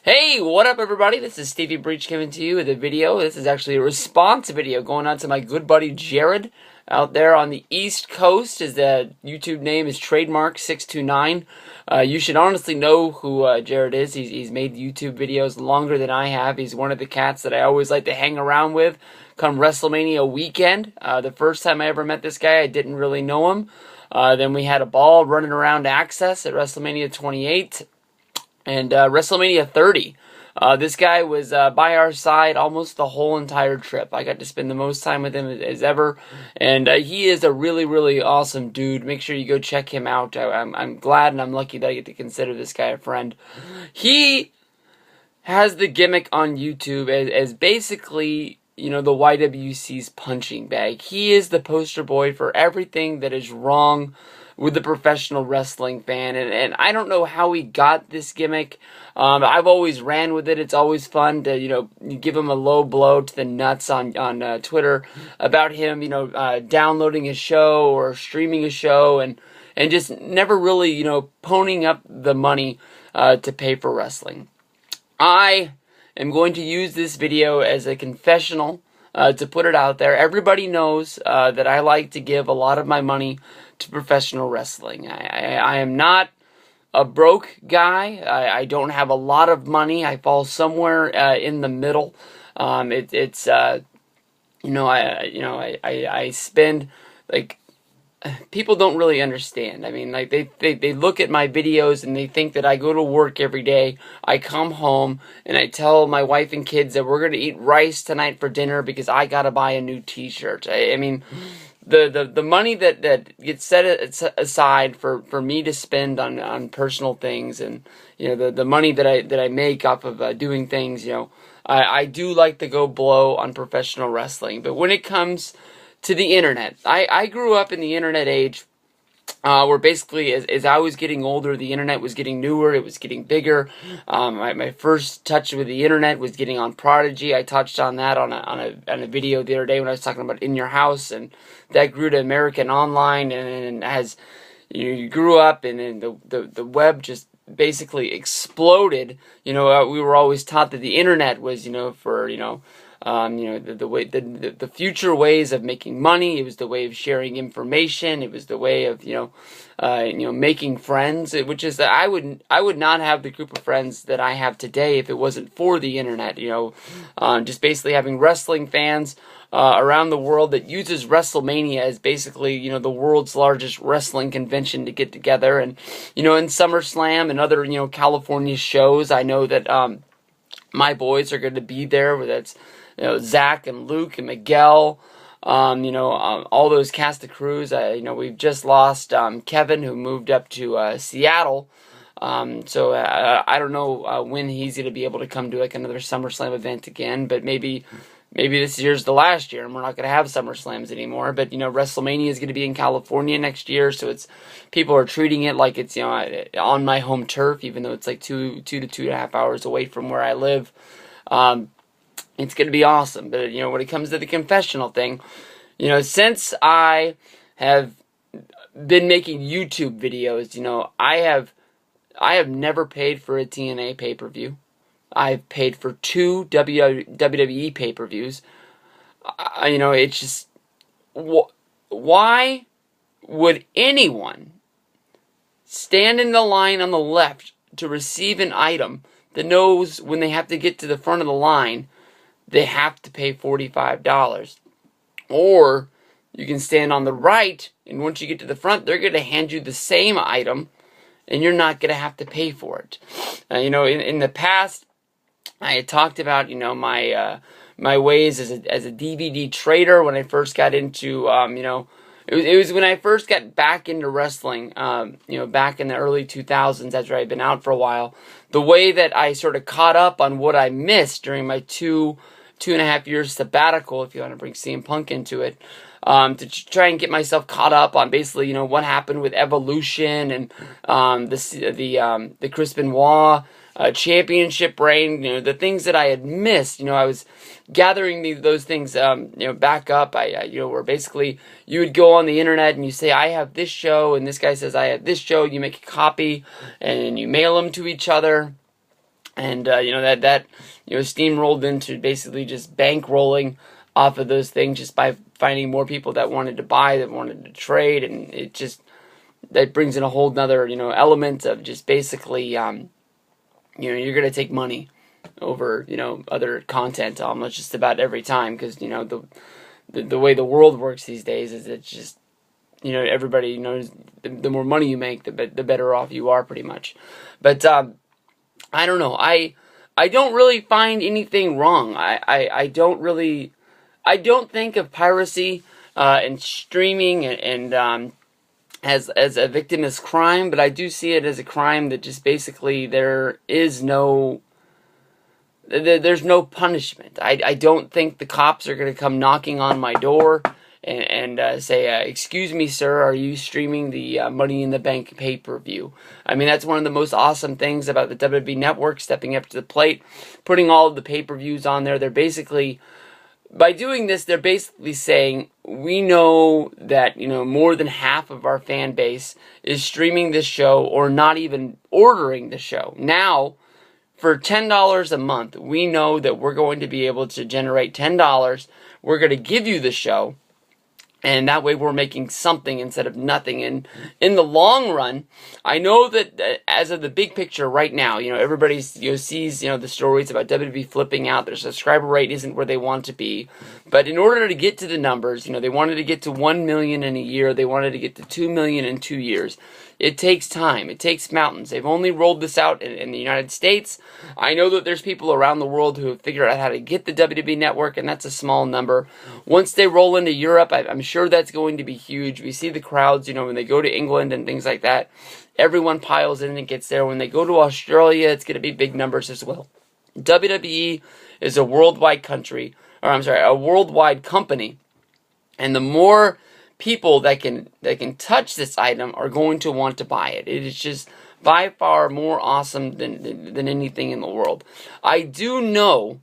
Hey, what up everybody? This is Steviebreech coming to you with a video. This is actually a response video going out to my good buddy Jared out there on the East Coast. His YouTube name is Trademark629. You should honestly know who Jared is. He's made YouTube videos longer than I have. He's one of the cats that I always like to hang around with come WrestleMania weekend. The first time I ever met this guy, I didn't really know him. Then we had a ball running around Access at WrestleMania 28. And WrestleMania 30, this guy was by our side almost the whole entire trip. I got to spend the most time with him as ever, and he is a really, really awesome dude. Make sure you go check him out. I'm glad and I'm lucky that I get to consider this guy a friend. He has the gimmick on YouTube as basically, you know, the YWC's punching bag. He is the poster boy for everything that is wrong with the professional wrestling fan, and I don't know how he got this gimmick. I've always ran with it. It's always fun to, you know, give him a low blow to the nuts on Twitter about him, you know, downloading a show or streaming a show and just never really, you know, ponying up the money to pay for wrestling. I am going to use this video as a confessional to put it out there. Everybody knows that I like to give a lot of my money to professional wrestling. I am not a broke guy. I don't have a lot of money. I fall somewhere in the middle. It's I spend, like, people don't really understand. I mean, like, they look at my videos and they think that I go to work every day, I come home, and I tell my wife and kids that we're going to eat rice tonight for dinner because I got to buy a new t-shirt. I mean, the money that gets set aside for me to spend on personal things, and, you know, the money that I make off of doing things, you know, I do like to go blow on professional wrestling. But when it comes to the internet, I grew up in the internet age, where basically as I was getting older, the internet was getting newer, it was getting bigger. My first touch with the internet was getting on Prodigy. I touched on that on a video the other day when I was talking about In Your House, and that grew to American Online, and as you grew up, and the web just basically exploded. You know, we were always taught that the internet was, you know, for, you know, the future ways of making money. It was the way of sharing information. It was the way of, you know, making friends. Which is that I would not have the group of friends that I have today if it wasn't for the internet. You know, just basically having wrestling fans around the world that uses WrestleMania as basically, you know, the world's largest wrestling convention to get together. And, you know, in SummerSlam and other, you know, California shows, I know that my boys are going to be there. That's, you know, Zach and Luke and Miguel, you know, all those cast of crews. You know, we've just lost Kevin, who moved up to Seattle. So I don't know when he's going to be able to come to like another SummerSlam event again, but maybe this year's the last year and we're not going to have SummerSlams anymore. But, you know, WrestleMania is going to be in California next year, so it's, people are treating it like it's, you know, on my home turf, even though it's like 2 to 2.5 hours away from where I live. It's going to be awesome. But, you know, when it comes to the confessional thing, you know, since I have been making YouTube videos, you know, I have never paid for a TNA pay-per-view. I've paid for 2 WWE pay-per-views. You know, it's just, why would anyone stand in the line on the left to receive an item that knows when they have to get to the front of the line, they have to pay $45? Or you can stand on the right, and once you get to the front, they're going to hand you the same item, and you're not going to have to pay for it. You know, in the past, I had talked about, you know, my ways as a DVD trader when I first got into, you know, it was when I first got back into wrestling, you know, back in the early 2000s after I'd been out for a while. The way that I sort of caught up on what I missed during my 2.5 years sabbatical, if you want to bring CM Punk into it, to try and get myself caught up on basically, you know, what happened with Evolution and the Chris Benoit championship reign, you know, the things that I had missed. You know, I was gathering those things, you know, back up. You know, where basically you would go on the internet and you say, I have this show, and this guy says, I have this show. You make a copy and you mail them to each other. And that steamrolled into basically just bankrolling off of those things just by finding more people that wanted to buy, that wanted to trade, and it just that brings in a whole nother element of just basically you're gonna take money over other content almost just about every time, because the way the world works these days is it's just everybody knows the more money you make, the better off you are, pretty much. But I don't know. I don't really find anything wrong. I don't think of piracy and streaming and as a victimless crime, but I do see it as a crime that just basically there's no punishment. I don't think the cops are going to come knocking on my door and say, excuse me, sir, are you streaming the Money in the Bank pay-per-view? I mean, that's one of the most awesome things about the WWE Network, stepping up to the plate, putting all of the pay-per-views on there. They're basically, by doing this, they're basically saying, we know that, more than half of our fan base is streaming this show or not even ordering the show. Now, for $10 a month, we know that we're going to be able to generate $10. We're going to give you the show. And that way we're making something instead of nothing. And in the long run, I know that as of the big picture right now, everybody sees the stories about WWE flipping out. Their subscriber rate isn't where they want to be. But in order to get to the numbers, they wanted to get to 1 million in a year. They wanted to get to 2 million in 2 years. It takes time. It takes mountains. They've only rolled this out in the United States. I know that there's people around the world who have figured out how to get the WWE Network, and that's a small number. Once they roll into Europe, I'm sure that's going to be huge. We see the crowds, when they go to England and things like that. Everyone piles in and gets there. When they go to Australia, it's going to be big numbers as well. WWE is a worldwide a worldwide company, and the more people that can touch this item are going to want to buy it. It is just by far more awesome than anything in the world. I do know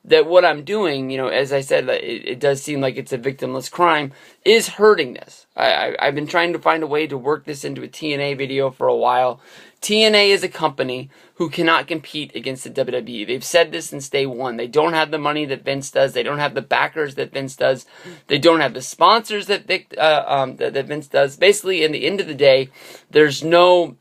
that what I'm doing, as I said, it does seem like it's a victimless crime, is hurting this. I've been trying to find a way to work this into a TNA video for a while. TNA is a company who cannot compete against the WWE. They've said this since day one. They don't have the money that Vince does. They don't have the backers that Vince does. They don't have the sponsors that that Vince does. Basically, in the end of the day, there's no...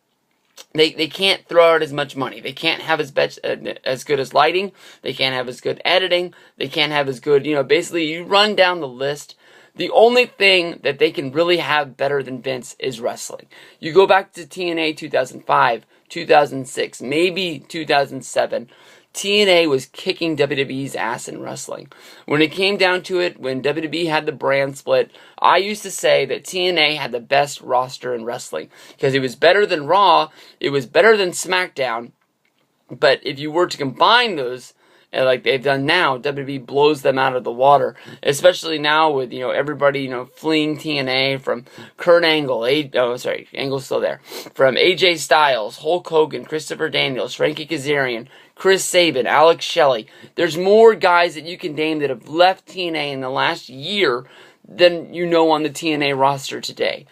They can't throw out as much money. They can't have as good as lighting. They can't have as good editing. They can't have as good, basically you run down the list. The only thing that they can really have better than Vince is wrestling. You go back to TNA 2005, 2006, maybe 2007. TNA was kicking WWE's ass in wrestling. When it came down to it, when WWE had the brand split, I used to say that TNA had the best roster in wrestling, because it was better than Raw, it was better than SmackDown, but if you were to combine those, like they've done now, WWE blows them out of the water. Especially now with, everybody, fleeing TNA, from Kurt Angle, Angle's still there, from AJ Styles, Hulk Hogan, Christopher Daniels, Frankie Kazarian, Chris Sabin, Alex Shelley. There's more guys that you can name that have left TNA in the last year than on the TNA roster today.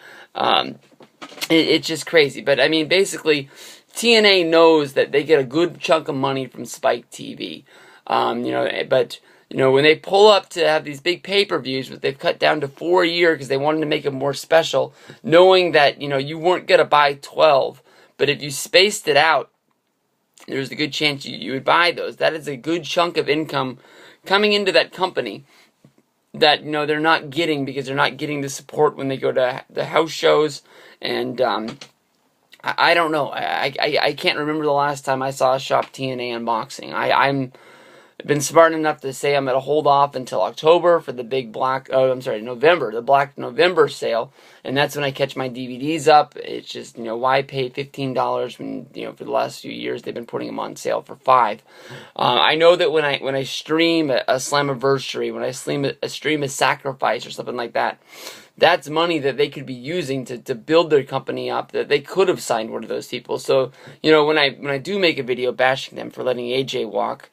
It's just crazy. But, I mean, basically, TNA knows that they get a good chunk of money from Spike TV. But when they pull up to have these big pay-per-views, which they've cut down to 4 a year because they wanted to make them more special, knowing that, you weren't going to buy 12, but if you spaced it out, there's a good chance you would buy those. That is a good chunk of income coming into that company that, they're not getting, because they're not getting the support when they go to the house shows. And I don't know. I can't remember the last time I saw a Shop TNA unboxing. I've been smart enough to say I'm going to hold off until October for the big November, the Black November sale, and that's when I catch my DVDs up. It's just, why pay $15 when, for the last few years they've been putting them on sale for $5. I know that when I stream a Slammiversary, when I stream a Sacrifice or something like that, that's money that they could be using to build their company up, that they could have signed one of those people. So, when I do make a video bashing them for letting AJ walk,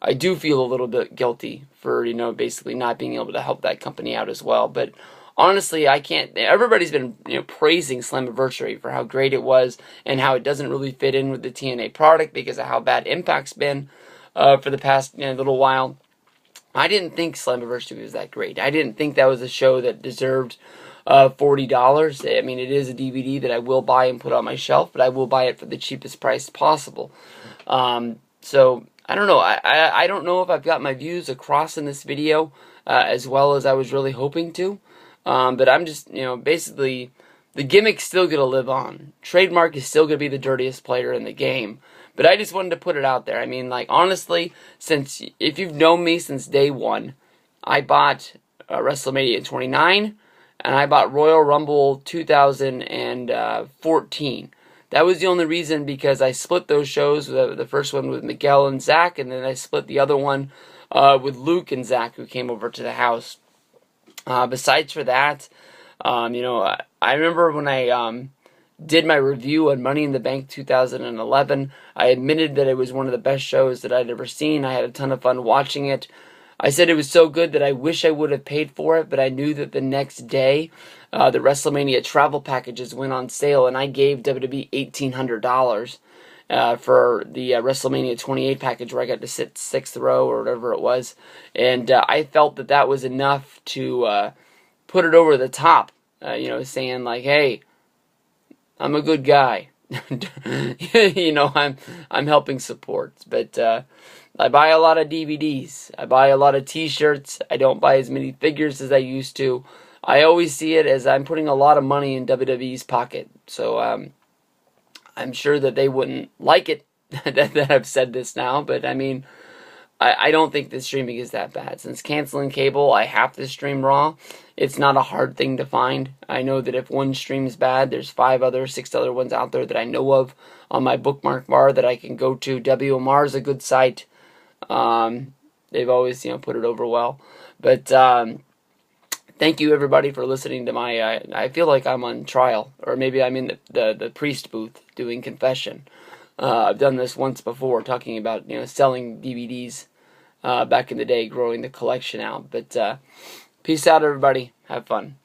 I do feel a little bit guilty for, basically not being able to help that company out as well. But honestly, I can't. Everybody's been praising Slammiversary for how great it was and how it doesn't really fit in with the TNA product because of how bad Impact's been for the past little while. I didn't think Slammiversary was that great. I didn't think that was a show that deserved $40. I mean, it is a DVD that I will buy and put on my shelf, but I will buy it for the cheapest price possible. So I don't know. I don't know if I've got my views across in this video as well as I was really hoping to. But I'm just, basically, the gimmick's still going to live on. Trademark is still going to be the dirtiest player in the game. But I just wanted to put it out there. I mean, like, honestly, if you've known me since day one, I bought WrestleMania 29, and I bought Royal Rumble 2014. That was the only reason, because I split those shows. The first one with Miguel and Zach, and then I split the other one with Luke and Zach, who came over to the house. Besides for that, I remember when I did my review on Money in the Bank 2011, I admitted that it was one of the best shows that I'd ever seen. I had a ton of fun watching it. I said it was so good that I wish I would have paid for it, but I knew that the next day the WrestleMania travel packages went on sale, and I gave WWE $1,800 for the WrestleMania 28 package, where I got to sit 6th row or whatever it was. And I felt that that was enough to put it over the top, saying like, hey, I'm a good guy. I'm helping support. But I buy a lot of DVDs. I buy a lot of t-shirts. I don't buy as many figures as I used to. I always see it as I'm putting a lot of money in WWE's pocket. So I'm sure that they wouldn't like it that I've said this now. But I mean, I don't think the streaming is that bad. Since canceling cable, I have to stream Raw. It's not a hard thing to find. I know that if one stream's bad, there's 6 other ones out there that I know of on my bookmark bar that I can go to. WMR is a good site. They've always, put it over well. But thank you, everybody, for listening to my... I feel like I'm on trial, or maybe I'm in the priest booth doing confession. I've done this once before, talking about selling DVDs back in the day, growing the collection out. But peace out, everybody. Have fun.